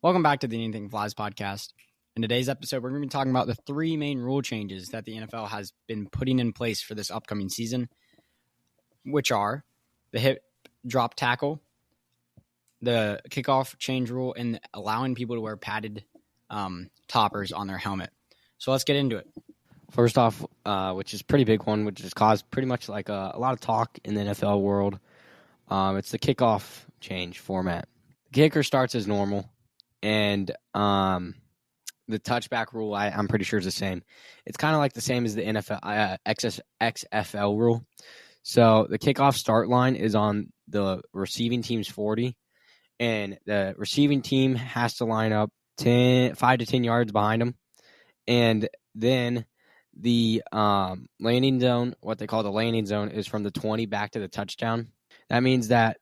Welcome back to the Anything Flies podcast. In today's episode, we're going to be talking about the three main rule changes that the NFL has been putting in place for this upcoming season, which are the hip drop tackle, the kickoff change rule, and allowing people to wear padded toppers on their helmet. So let's get into it. First off, which is a pretty big one, which has caused pretty much like a lot of talk in the NFL world. It's the kickoff change format. The kicker starts as normal, and the touchback rule, I'm pretty sure, is the same. It's kind of like the same as the NFL XFL rule. So the kickoff start line is on the receiving team's 40, and the receiving team has to line up 5 to 10 yards behind them, and then the landing zone, what they call the landing zone, is from the 20 back to the touchdown. That means that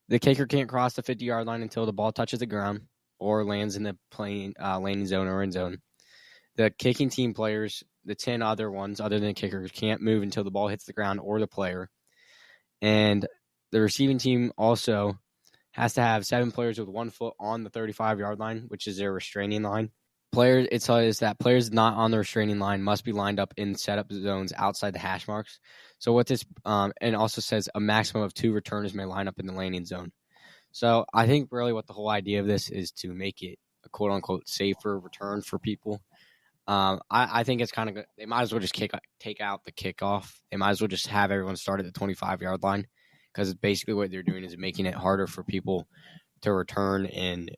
the kicker can't cross the 50-yard line until the ball touches the ground or lands in the landing zone or end zone. The kicking team players, the 10 other ones other than kickers, can't move until the ball hits the ground or the player. And the receiving team also has to have 7 players with 1 foot on the 35-yard line, which is their restraining line. It says that players not on the restraining line must be lined up in setup zones outside the hash marks. So what this and also says a maximum of 2 returners may line up in the landing zone. So I think really what the whole idea of this is to make it a quote-unquote safer return for people. I think it's kind of good. They might as well just take out the kickoff. They might as well just have everyone start at the 25-yard line, because basically what they're doing is making it harder for people to return and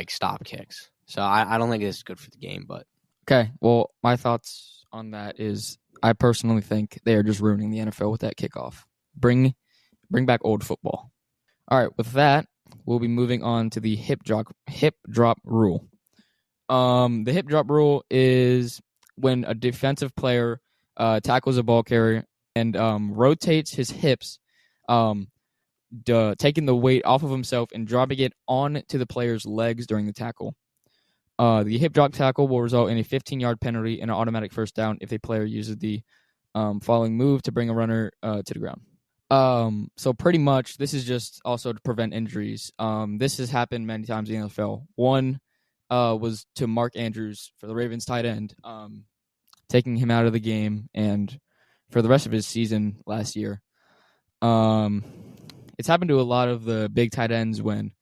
stop kicks. So I don't think this is good for the game. But okay, well, my thoughts on that is I personally think they are just ruining the NFL with that kickoff. Bring back old football. All right, with that, we'll be moving on to the hip drop rule. The hip drop rule is when a defensive player tackles a ball carrier and rotates his hips, taking the weight off of himself and dropping it onto the player's legs during the tackle. The hip drop tackle will result in a 15-yard penalty and an automatic first down if a player uses the following move to bring a runner to the ground. So pretty much this is just also to prevent injuries. This has happened many times in the NFL. One was to Mark Andrews for the Ravens tight end, taking him out of the game and for the rest of his season last year. It's happened to a lot of the big tight ends when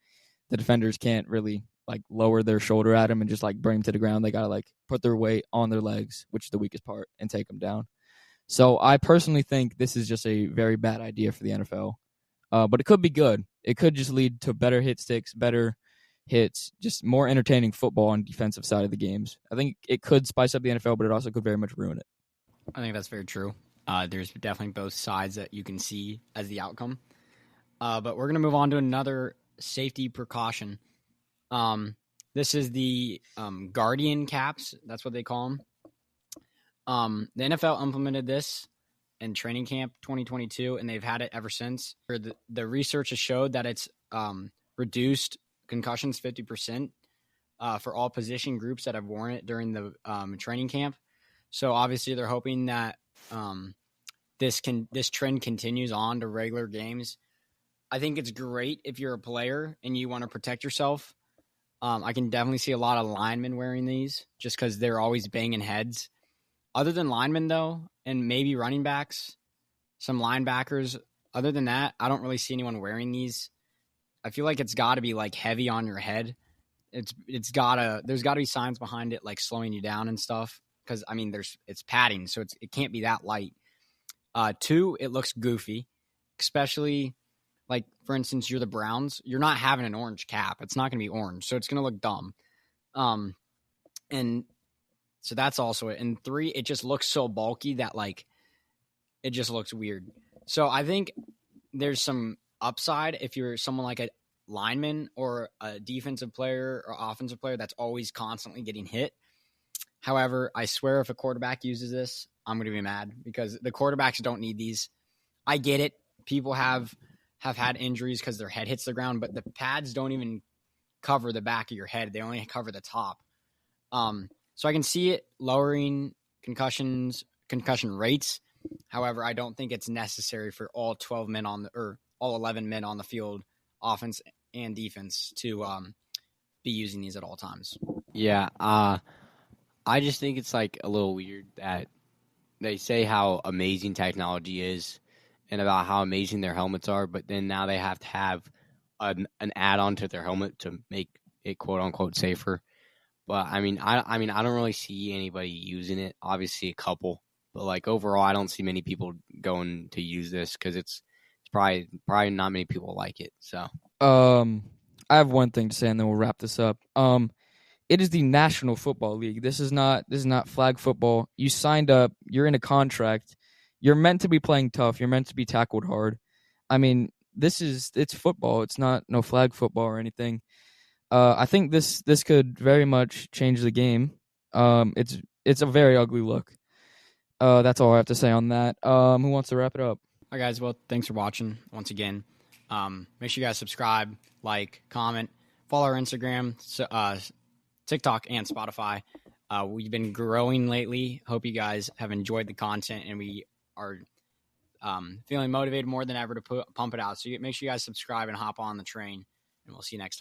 the defenders can't really lower their shoulder at him and just bring him to the ground. They gotta put their weight on their legs, which is the weakest part, and take them down. So I personally think this is just a very bad idea for the NFL. But it could be good. It could just lead to better hit sticks, better hits, just more entertaining football on the defensive side of the games. I think it could spice up the NFL, but it also could very much ruin it. I think that's very true. There's definitely both sides that you can see as the outcome. But we're going to move on to another safety precaution. This is the Guardian caps. That's what they call them. The NFL implemented this in training camp 2022, and they've had it ever since. The research has showed that it's reduced concussions 50% for all position groups that have worn it during the training camp. So obviously they're hoping that this trend continues on to regular games. I think it's great if you're a player and you want to protect yourself. I can definitely see a lot of linemen wearing these just because they're always banging heads. Other than linemen, though, and maybe running backs, some linebackers, other than that, I don't really see anyone wearing these. I feel like it's got to be heavy on your head. There's got to be signs behind it slowing you down and stuff, because it's padding, so it can't be that light. 2, it looks goofy, especially for instance, you're the Browns. You're not having an orange cap. It's not going to be orange, so it's going to look dumb. And so that's also it. And 3, it just looks so bulky that it just looks weird. So I think there's some upside if you're someone like a lineman or a defensive player or offensive player that's always constantly getting hit. However, I swear if a quarterback uses this, I'm going to be mad, because the quarterbacks don't need these. I get it. People have had injuries because their head hits the ground, but the pads don't even cover the back of your head. They only cover the top. So I can see it lowering concussion rates. However, I don't think it's necessary for all 12 men all 11 men on the field, offense and defense, to be using these at all times. Yeah, I just think it's like a little weird that they say how amazing technology is and about how amazing their helmets are, but then now they have to have an add-on to their helmet to make it quote unquote safer. But I mean, I don't really see anybody using it. Obviously, a couple, but like overall, I don't see many people going to use this because it's probably not many people like it. So I have one thing to say, and then we'll wrap this up. It is the National Football League. This is not flag football. You signed up. You're in a contract. You're meant to be playing tough. You're meant to be tackled hard. I mean, it's football. It's not no flag football or anything. I think this could very much change the game. It's a very ugly look. That's all I have to say on that. Who wants to wrap it up? All right, guys. Well, thanks for watching once again. Make sure you guys subscribe, like, comment, follow our Instagram, TikTok, and Spotify. We've been growing lately. Hope you guys have enjoyed the content, and we are feeling motivated more than ever to pump it out. So make sure you guys subscribe and hop on the train, and we'll see you next time.